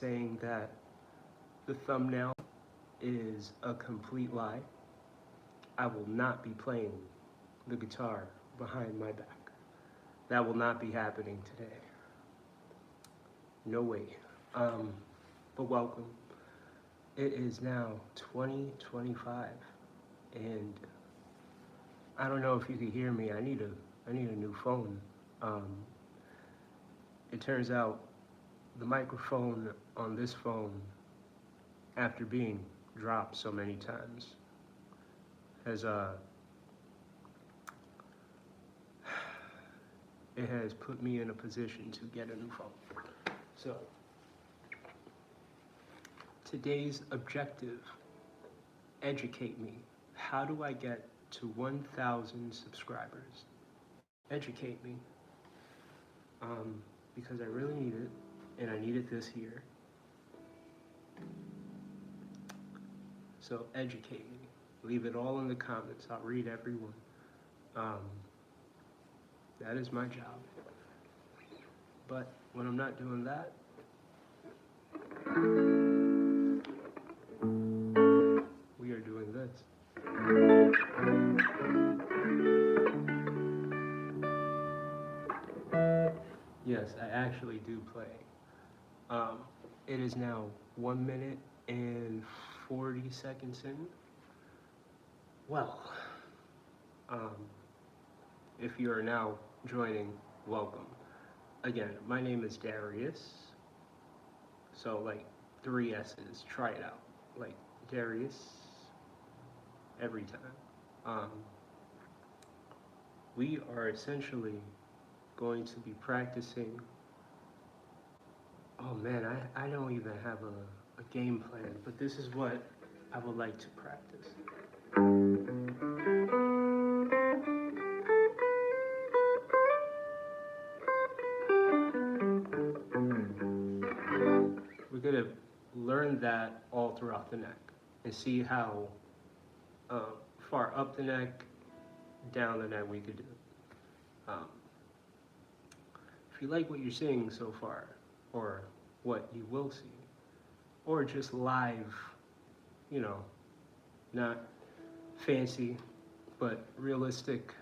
saying that the thumbnail is a complete lie. I will not be playing the guitar behind my back. That will not be happening today. No way. But welcome. It is now 2025, and I don't know if you can hear me. I need a new phone. It turns out the microphone on this phone, after being dropped so many times, has it has put me in a position to get a new phone. So today's objective: educate me. How do I get to 1,000 subscribers? Educate me, because I really need it, and I need it this year. So educate me. Leave it all in the comments. I'll read everyone. That is my job. But when I'm not doing that, we are doing this. Yes, I actually do play. It is now 1 minute and 40 seconds in. Well, if you are now joining, welcome. Again, my name is Dariusss. So like 3 S's, try it out. Like Dariusss every time. We are essentially going to be practicing. Oh man, I don't even have a game plan, but this is what I would like to practice. We're gonna learn that all throughout the neck and see how far up the neck, down the neck we could do. If you like what you're seeing so far, or what you will see, or just live, not fancy, but realistic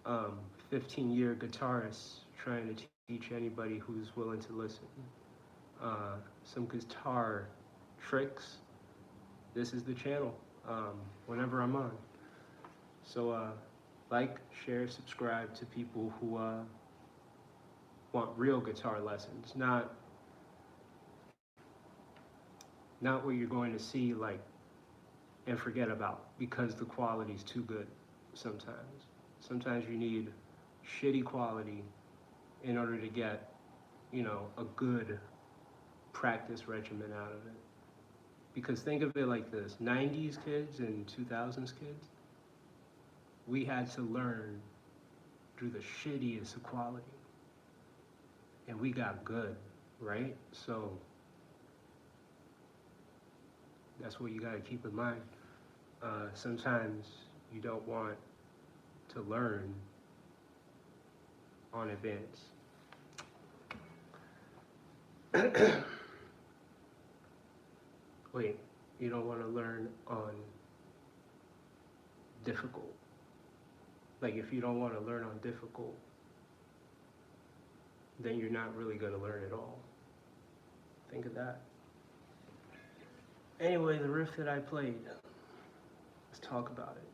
15-year guitarist trying to teach anybody who's willing to listen some guitar tricks, this is the channel whenever I'm on. So like, share, subscribe to people who want real guitar lessons, not what you're going to see like and forget about because the quality's too good. Sometimes you need shitty quality in order to get a good practice regimen out of it. Because think of it like this: 90s kids and 2000s kids, we had to learn through the shittiest of quality, and we got good, right? So that's what you got to keep in mind. Sometimes you don't want to learn on advance. Wait, you don't want to learn on difficult. Like if you don't want to learn on difficult, then you're not really going to learn at all. Think of that. Anyway, the riff that I played, let's talk about it.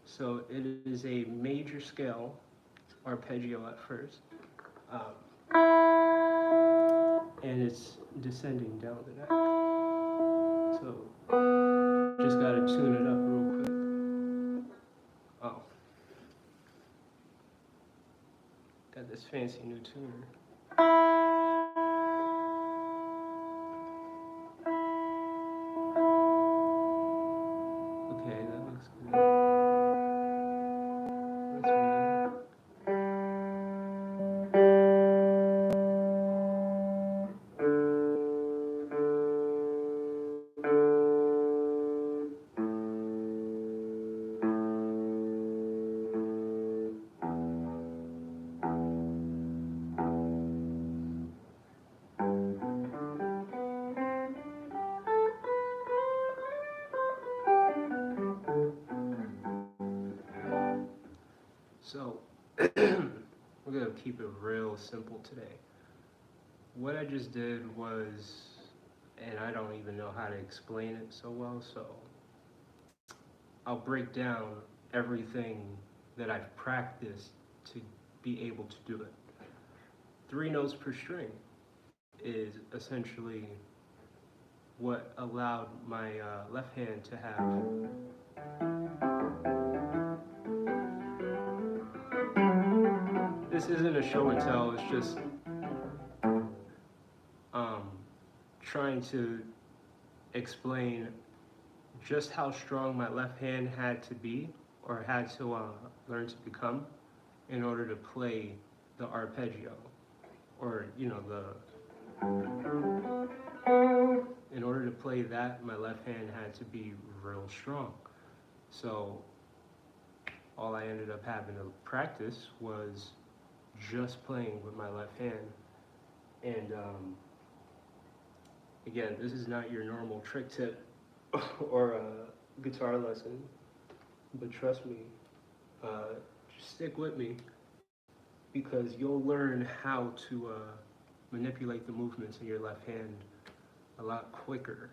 So it is a major scale arpeggio at first, and it's descending down the neck. So just gotta tune it up real quick. Oh, got this fancy new tuner. Okay, that looks good. Let's read it. we're gonna keep it real simple today. What I just did was, and I don't even know how to explain it so well, so I'll break down everything that I've practiced to be able to do it. 3 notes per string is essentially what allowed my left hand to have this isn't a show and tell, it's just um, trying to explain just how strong my left hand had to be or had to learn to become in order to play the arpeggio, or in order to play that, my left hand had to be real strong. So all I ended up having to practice was just playing with my left hand. And again, this is not your normal trick tip or a guitar lesson, but trust me, just stick with me, because you'll learn how to manipulate the movements in your left hand a lot quicker,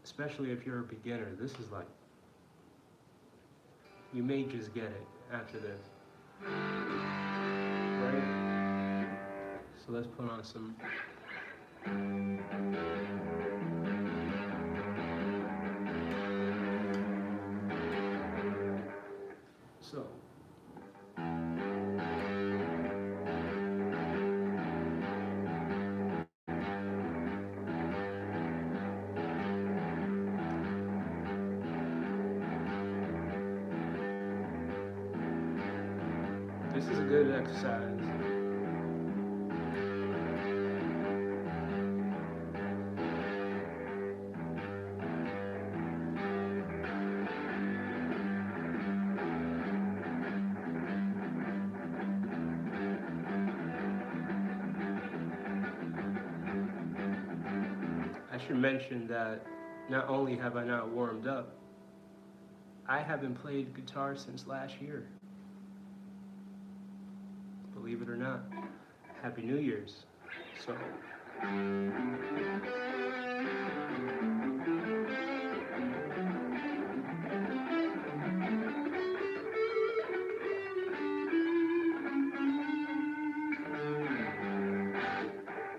especially if you're a beginner. This is like, you may just get it after this, right? So let's put on some. So. This is a good exercise. I should mention that not only have I not warmed up, I haven't played guitar since last year. Believe it or not. Happy New Year's. So.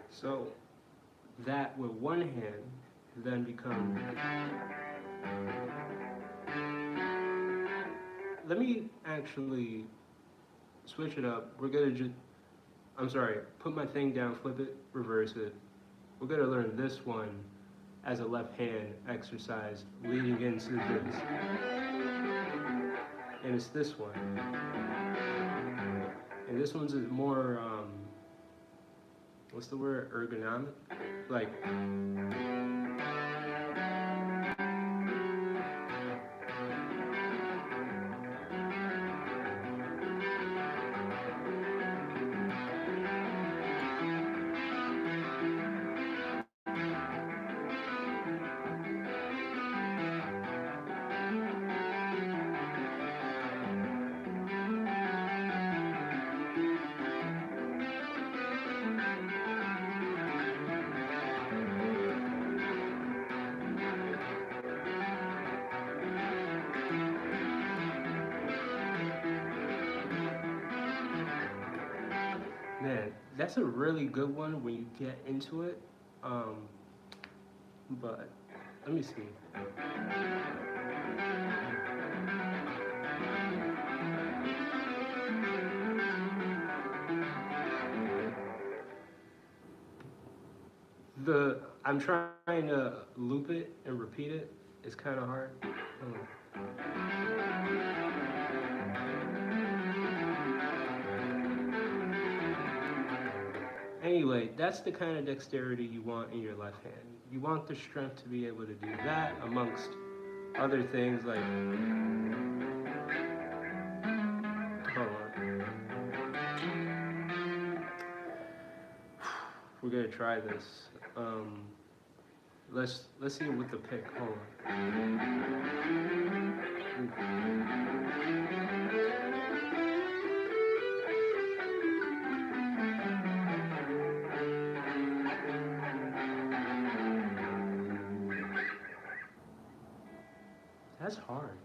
So that with one hand then becomes. Let me actually switch it up. We're gonna just, I'm sorry, put my thing down, flip it, reverse it. We're gonna learn this one as a left hand exercise leading into this. And it's this one. And this one's more, what's the word, ergonomic? Like, man, that's a really good one when you get into it. But let me see. I'm trying to loop it and repeat it. It's kind of hard. Anyway, that's the kind of dexterity you want in your left hand. You want the strength to be able to do that amongst other things like, hold on. We're gonna try this. Let's see it with the pick. Hold on. That's hard.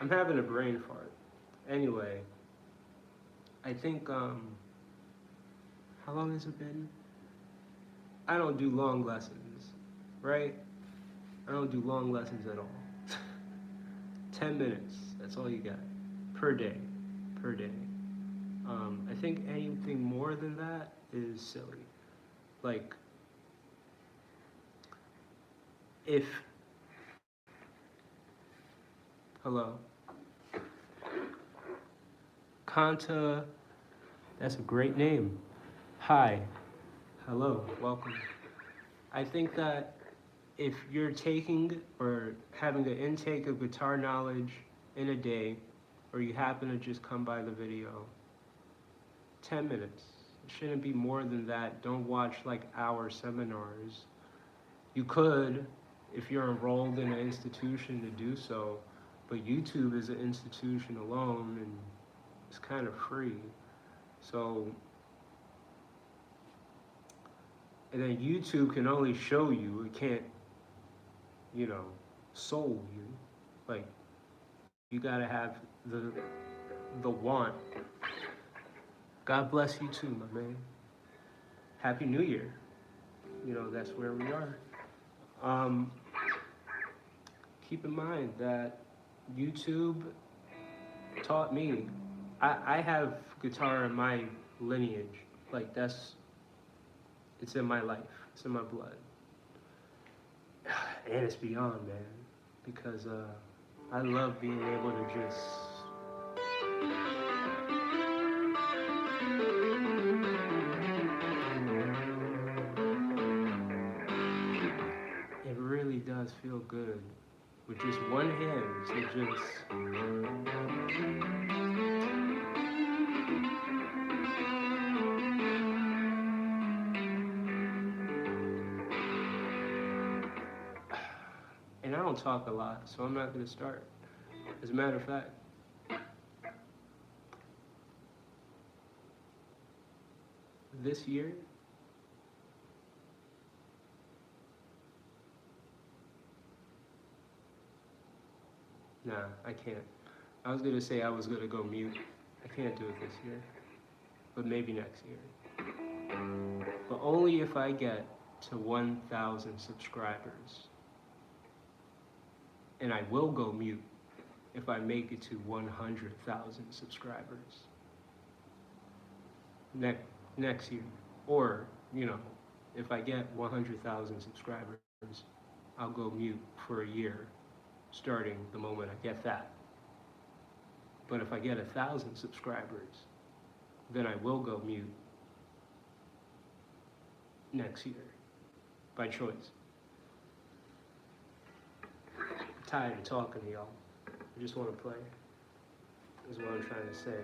I'm having a brain fart. Anyway, I think, how long has it been? I don't do long lessons, right? I don't do long lessons at all. 10 minutes, that's all you got. Per day. I think anything more than that is silly. Like, if, hello? Kanta, that's a great name. Hi, hello, welcome. I think that if you're taking or having an intake of guitar knowledge in a day, or you happen to just come by the video, 10 minutes. It shouldn't be more than that. Don't watch like hour seminars. You could, if you're enrolled in an institution, to do so, but YouTube is an institution alone and it's kind of free. So, and then YouTube can only show you, it can't, you know, soul you. Like, you gotta have the want. God bless you too, my man. Happy New Year. You know, that's where we are. Keep in mind that YouTube taught me. I have guitar in my lineage. Like, it's in my life. It's in my blood. And it's beyond, man. Because I love being able to just... It really does feel good with just one hand to just... And I don't talk a lot, so I'm not going to start. As a matter of fact, this year, nah, I can't. I was going to say I was going to go mute. I can't do it this year, but maybe next year. But only if I get to 1,000 subscribers. And I will go mute if I make it to 100,000 subscribers next year. Or, you know, if I get 100,000 subscribers, I'll go mute for a year, starting the moment I get that. But if I get 1,000 subscribers, then I will go mute next year, by choice. I'm tired of talking to y'all. I just want to play, is what I'm trying to say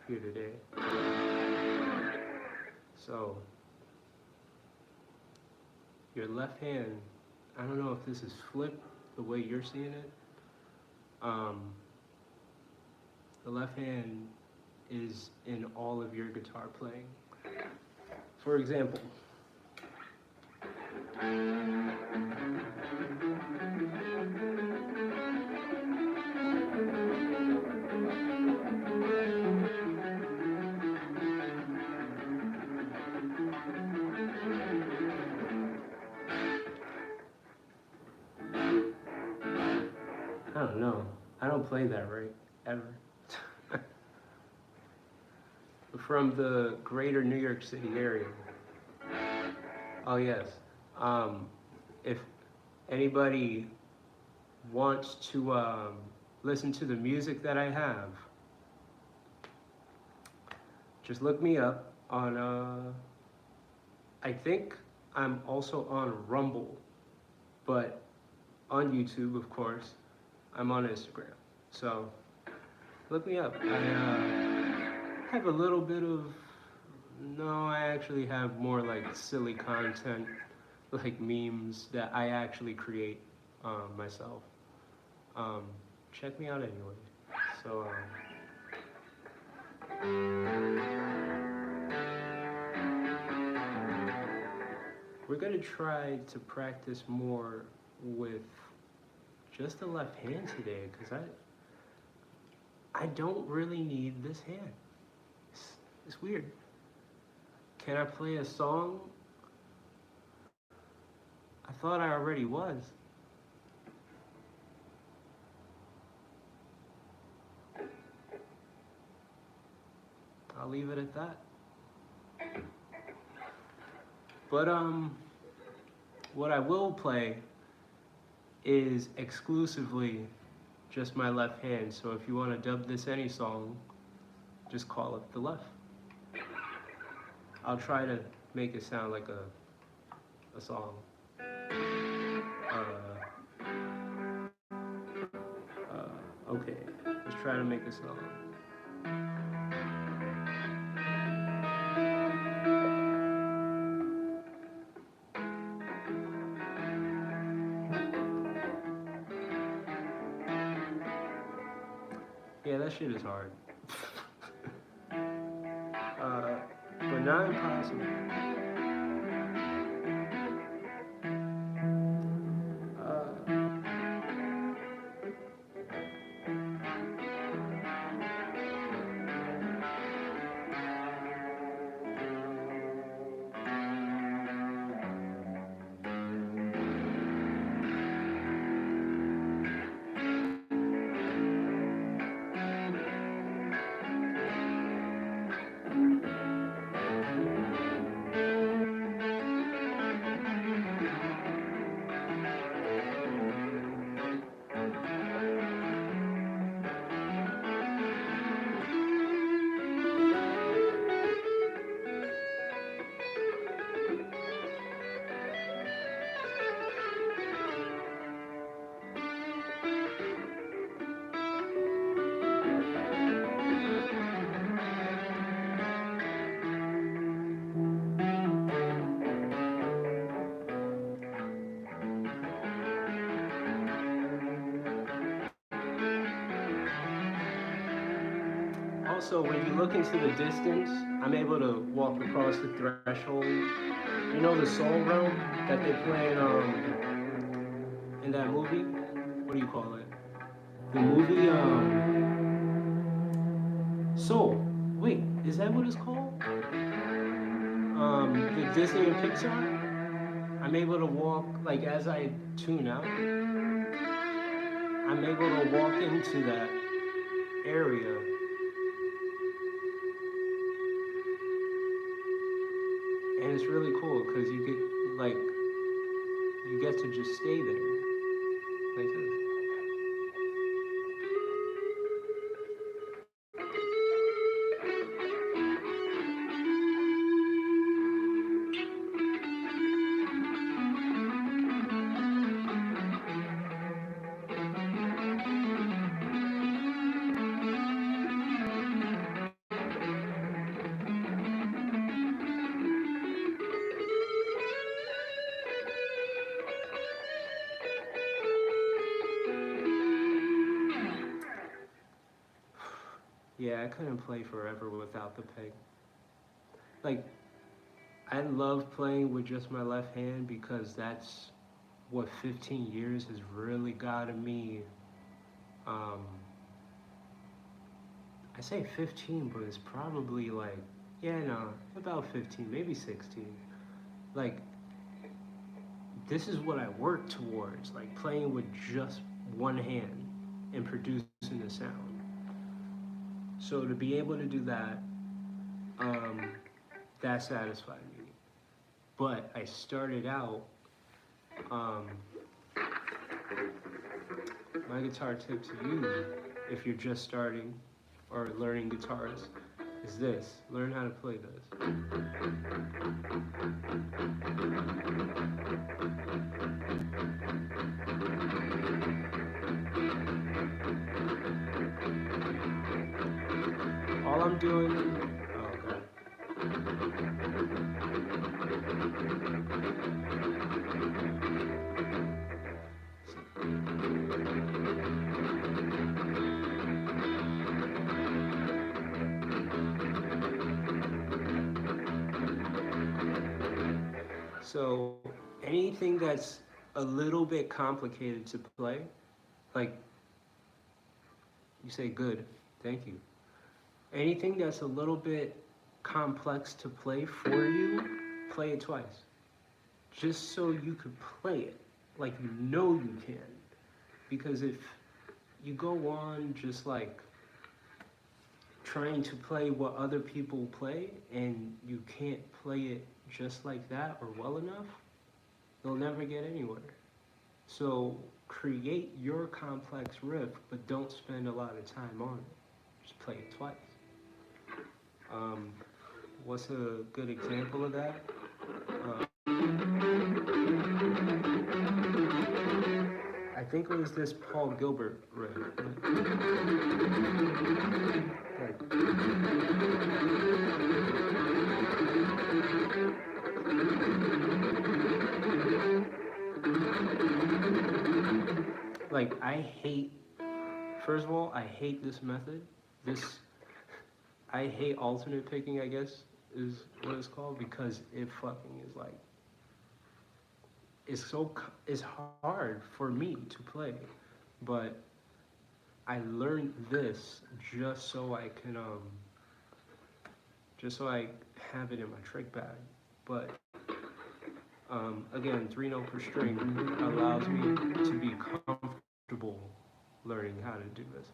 here today. So, your left hand, I don't know if this is flipped the way you're seeing it. The left hand is in all of your guitar playing. For example, I don't know. I don't play that right, ever. From the greater New York City area. Oh yes. If anybody wants to listen to the music that I have, just look me up on, I think I'm also on Rumble, but on YouTube, of course. I'm on Instagram. So look me up. I have a little bit of, no, I actually have more like silly content, like memes that I actually create myself. Um, Check me out anyway. So, we're gonna try to practice more with just the left hand today, because I don't really need this hand. It's weird. Can I play a song? I thought I already was. I'll leave it at that. But what I will play is exclusively just my left hand. So if you want to dub this any song, just call it the left. I'll try to make it sound like a song. Okay, let's try to make a song. Yeah, that shit is hard. But not impossible. Also, when you look into the distance, I'm able to walk across the threshold. You know the soul realm that they play in that movie? What do you call it? The movie Soul. Wait, is that what it's called? The Disney and Pixar? I'm able to walk, like as I tune out, I'm able to walk into that area. And it's really cool because you get, like, you get to just stay there. Like this. Yeah, I couldn't play forever without the peg. Like, I love playing with just my left hand because that's what 15 years has really gotten me. Um, I say 15, but it's probably like, yeah, no, about 15, maybe 16. Like, this is what I work towards, like playing with just one hand and producing the sound. So to be able to do that, that satisfied me. But I started out, my guitar tip to you, if you're just starting or learning guitars, is this. Learn how to play this. doing? Oh, okay. So anything that's a little bit complicated to play, like you say good, thank you. Anything that's a little bit complex to play for you, play it twice. Just so you could play it like you know you can. Because if you go on just like trying to play what other people play and you can't play it just like that or well enough, you'll never get anywhere. So create your complex riff, but don't spend a lot of time on it. Just play it twice. What's a good example of that? I think it was this Paul Gilbert riff. Like I hate. First of all, I hate this method. I hate alternate picking, I guess, is what it's called, because it fucking is like, it's hard for me to play, but I learned this just so I can, just so I have it in my trick bag. But again, 3 note per string allows me to be comfortable learning how to do this.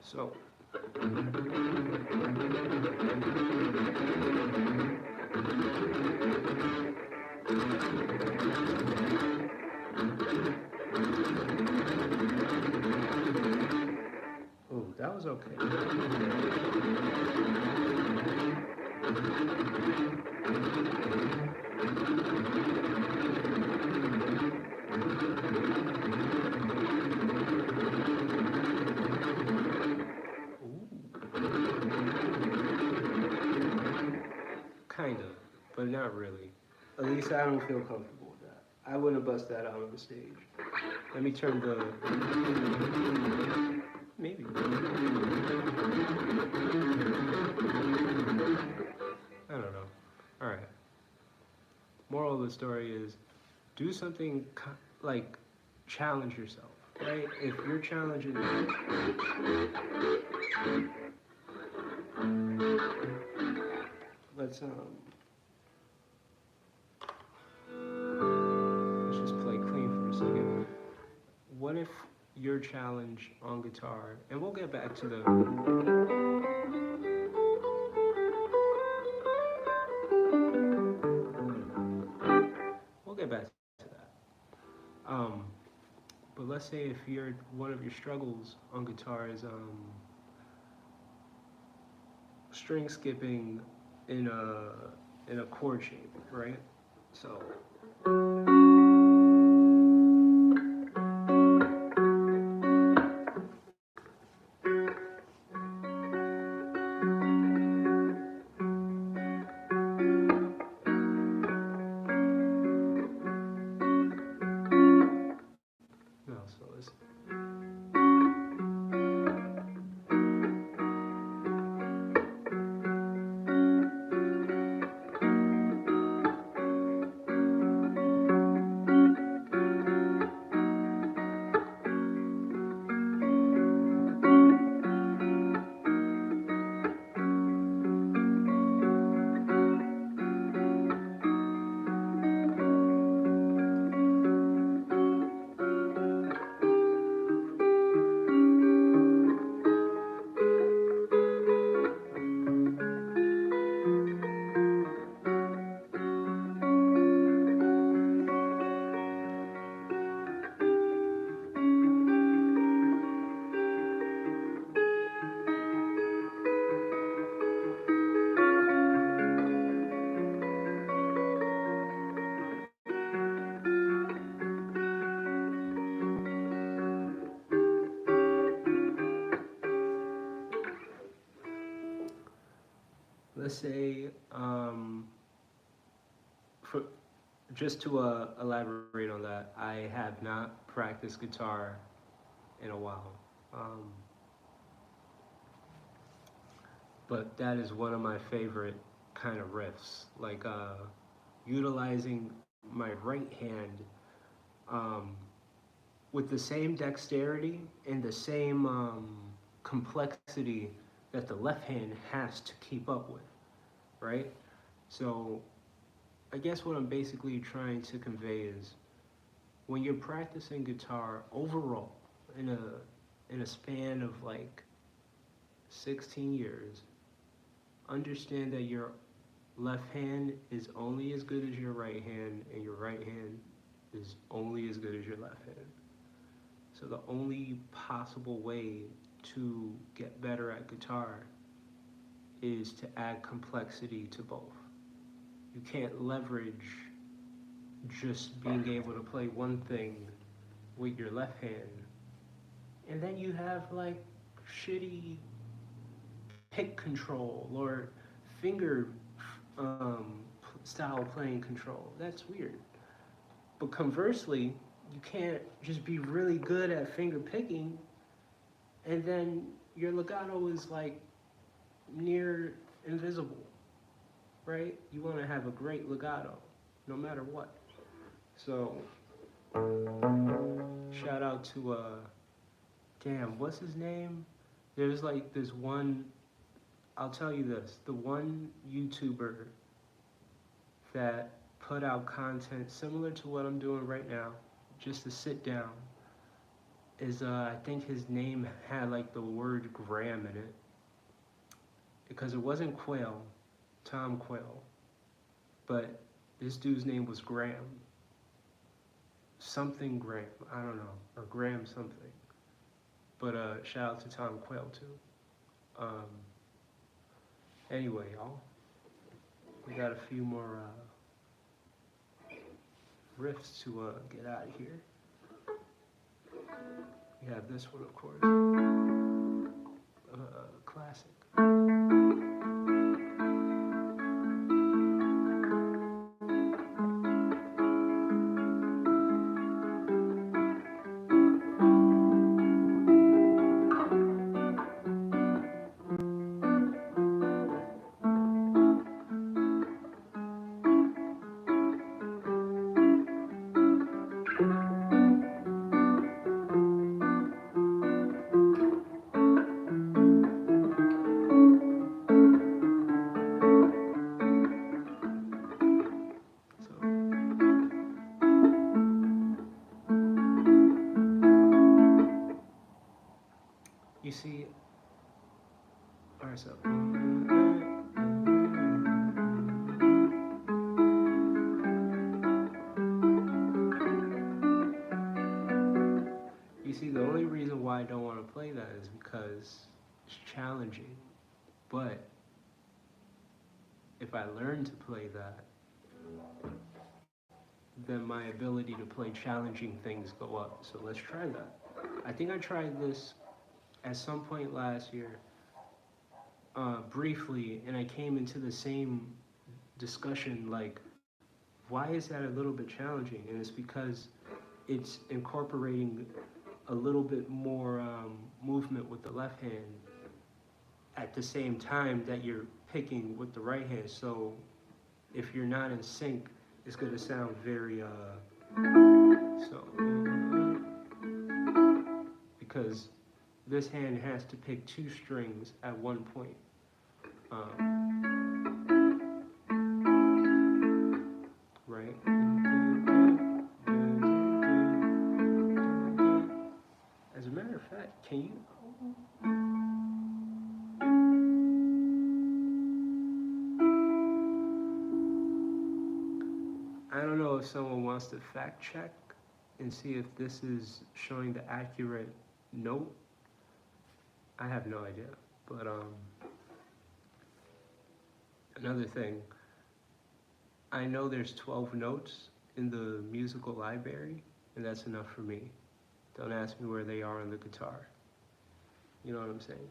So. Oh, that was okay. Kind of, but not really. At least I don't feel comfortable with that. I wouldn't bust that out on the stage. Let me turn the... Maybe. I don't know. Alright. Moral of the story is, do something like challenge yourself, right? If you're challenging... Let's just play clean for a second. What if your challenge on guitar, and we'll get back to the... We'll get back to that. But let's say if one of your struggles on guitar is string skipping in a chord shape, right? So listen. let's say, for just to elaborate on that, I have not practiced guitar in a while. Um, but that is one of my favorite kind of riffs. Like utilizing my right hand um, with the same dexterity and the same complexity that the left hand has to keep up with, right? So I guess what I'm basically trying to convey is when you're practicing guitar overall in a span of like 16 years, understand that your left hand is only as good as your right hand, and your right hand is only as good as your left hand. So the only possible way to get better at guitar is to add complexity to both. You can't leverage just being able to play one thing with your left hand, and then you have like shitty pick control or finger style playing control. That's weird. But conversely, you can't just be really good at finger picking and then your legato is like near invisible, right? You want to have a great legato no matter what. So, shout out to damn, what's his name? There's like this one, I'll tell you this, the one YouTuber that put out content similar to what I'm doing right now, just to sit down, is I think his name had like the word Graham in it, because it wasn't Quail, Tom Quail, but this dude's name was Graham. Something Graham, I don't know, or Graham something. But shout out to Tom Quail too. Anyway, y'all, we got a few more riffs to get out of here. We have this one, of course, classic. You see, alright, so. You see, the only reason why I don't want to play that is because it's challenging. But if I learn to play that, then my ability to play challenging things go up. So let's try that. I think I tried this at some point last year, briefly, and I came into the same discussion like, why is that a little bit challenging? And it's because it's incorporating a little bit more movement with the left hand at the same time that you're picking with the right hand. So if you're not in sync, it's going to sound very because this hand has to pick two strings at one point. Right? As a matter of fact, can you? I don't know if someone wants to fact check and see if this is showing the accurate note. I have no idea. But another thing, I know there's 12 notes in the musical library, and that's enough for me. Don't ask me where they are on the guitar. You know what I'm saying?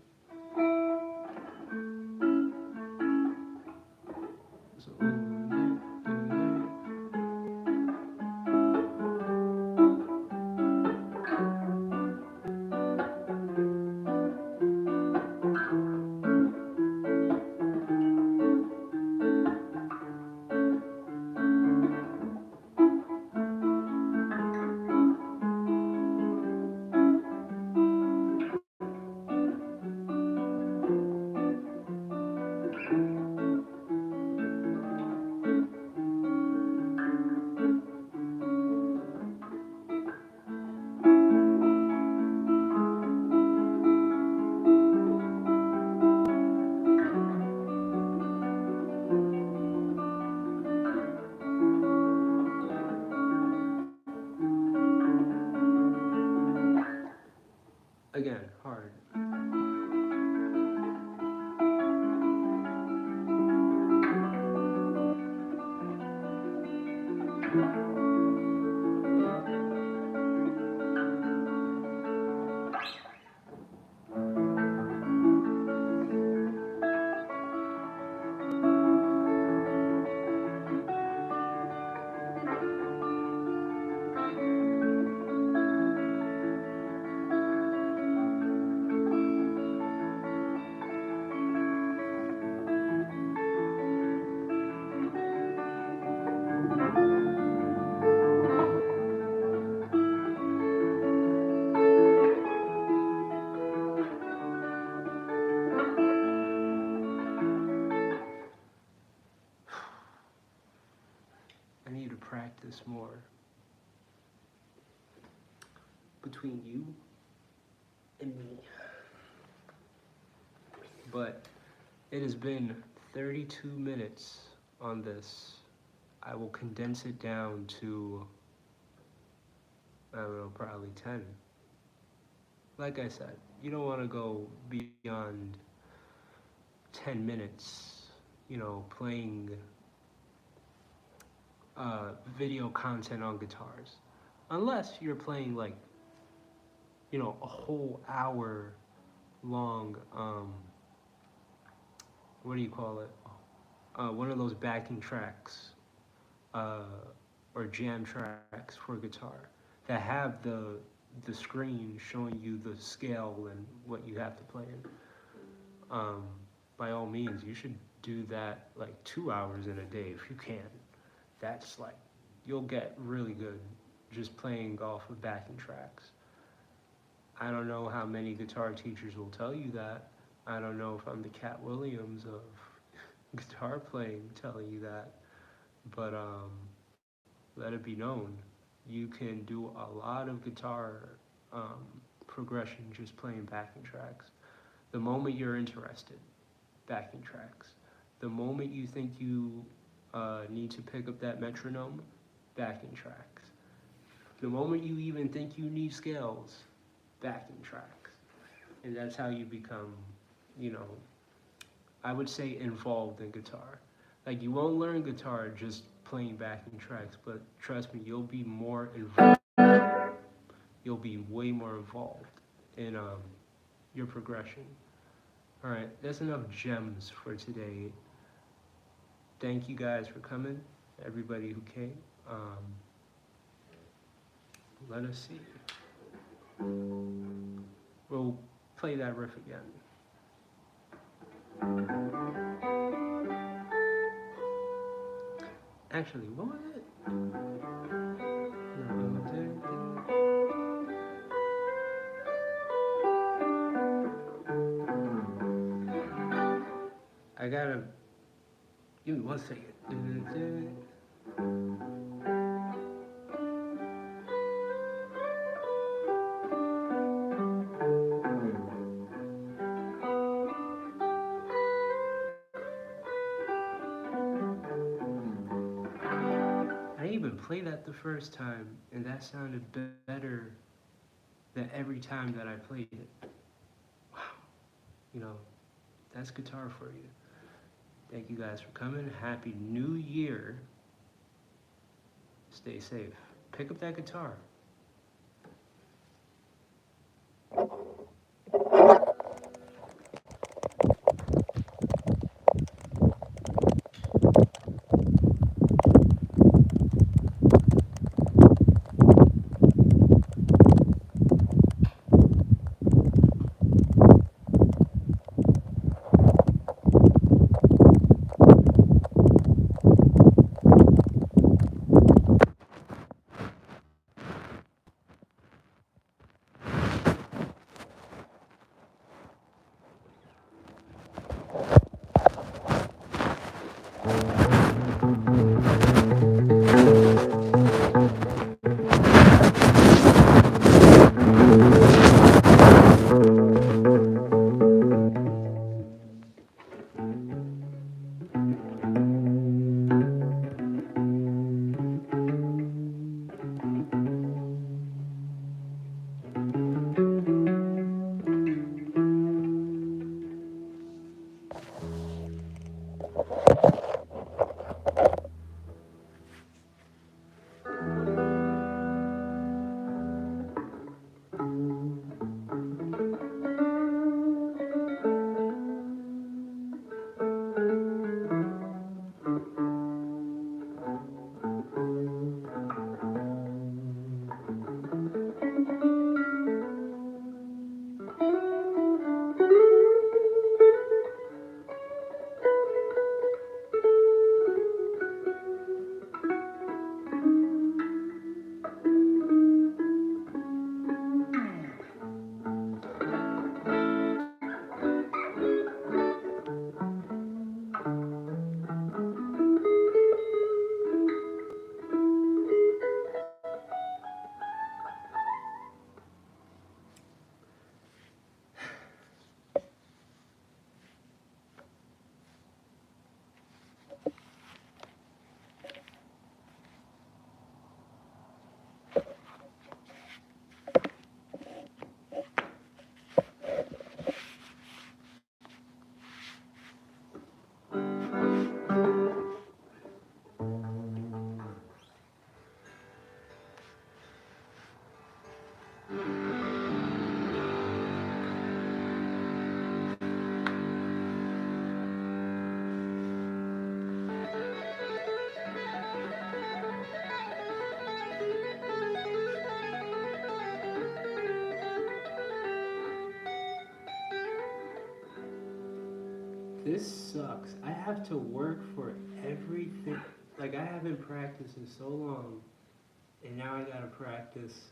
this more between you and me. But it has been 32 minutes on this. I will condense it down to, I don't know, probably 10. Like I said, you don't want to go beyond 10 minutes, you know, playing video content on guitars. Unless you're playing like, you know, a whole hour long, what do you call it? One of those backing tracks, or jam tracks for guitar that have the screen showing you the scale and what you have to play in. By all means, you should do that like 2 hours in a day if you can. That's like, you'll get really good just playing off of backing tracks. I don't know how many guitar teachers will tell you that. I don't know if I'm the Cat Williams of guitar playing telling you that, but let it be known, you can do a lot of guitar progression just playing backing tracks. The moment you're interested, backing tracks. The moment you think you need to pick up that metronome, backing tracks. The moment you even think you need scales, backing tracks. And that's how you become, you know, I would say involved in guitar. Like, you won't learn guitar just playing backing tracks, but trust me, you'll be more involved. You'll be way more involved in your progression. All right, that's enough gems for today. Thank you guys for coming, everybody who came. Let us see. We'll play that riff again. Actually, what was it? I gotta, give me 1 second. I didn't even play that the first time, and that sounded better than every time that I played it. Wow. You know, that's guitar for you. Thank you guys for coming. Happy New Year. Stay safe. Pick up that guitar. This sucks. I have to work for everything. Like, I haven't practiced in so long, and now I gotta practice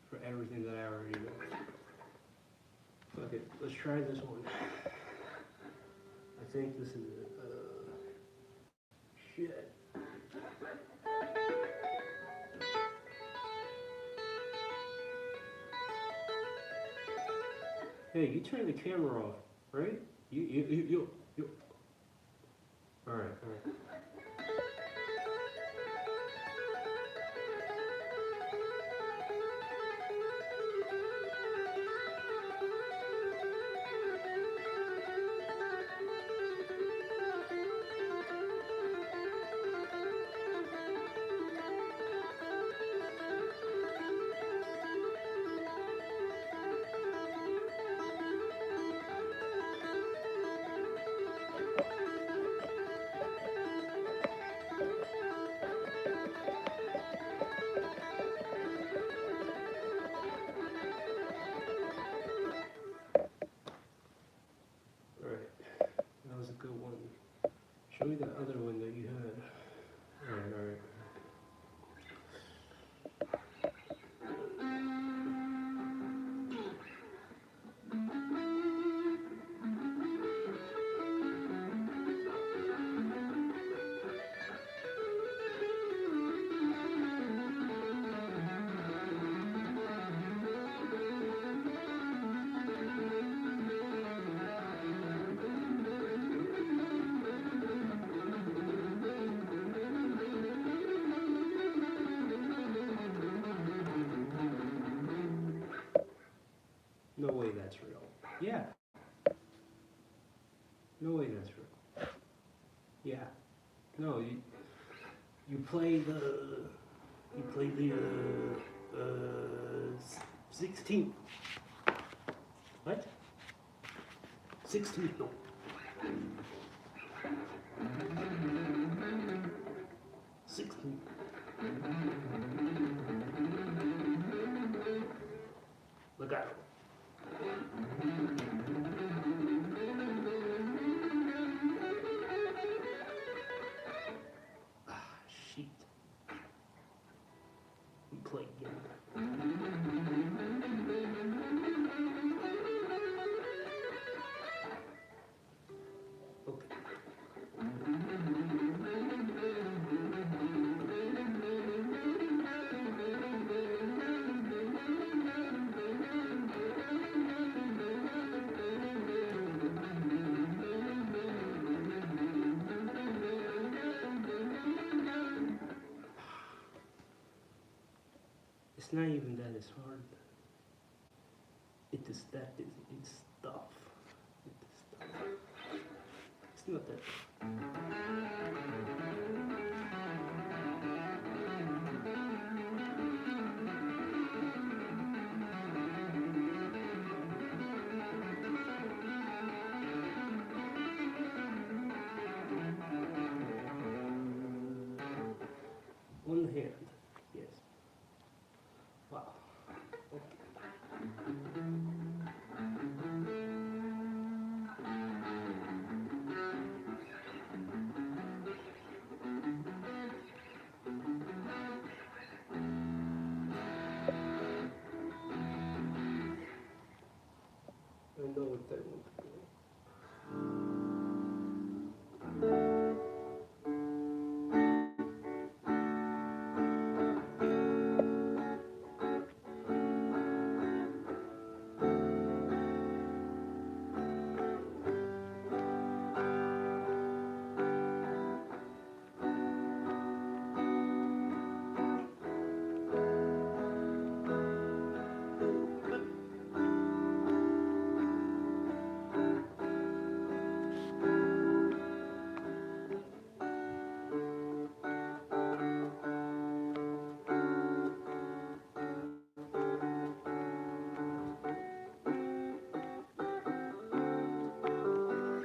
for everything that I already know. Fuck it. Let's try this one. I think this is it. Shit. Hey, you turn the camera off, right? You. All right. All right. That was a good one. Show me the other one that you had. All right. No way that's real. Yeah. No way that's real. Yeah. No, you play the 16th. What? 16th note. 16th. Legato. Shit. We play again. Okay. It's not even that it's hard. It's stuff. It's not that. One hand, yes. Wow. Okay. I know what that one's doing.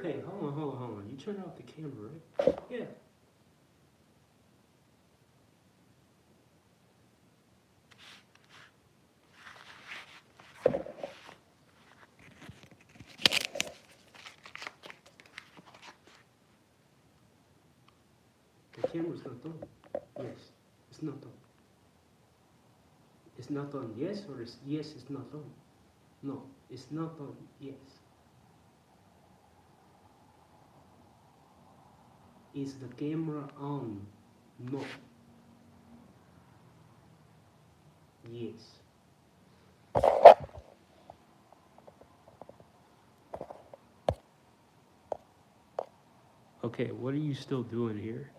Hey, hold on. You turned off the camera, right? Yeah. camera's not on. Yes, it's not on. It's not on, yes, or yes, it's not on. No, it's not on, yes. Is the camera on? No. Yes. Okay, what are you still doing here?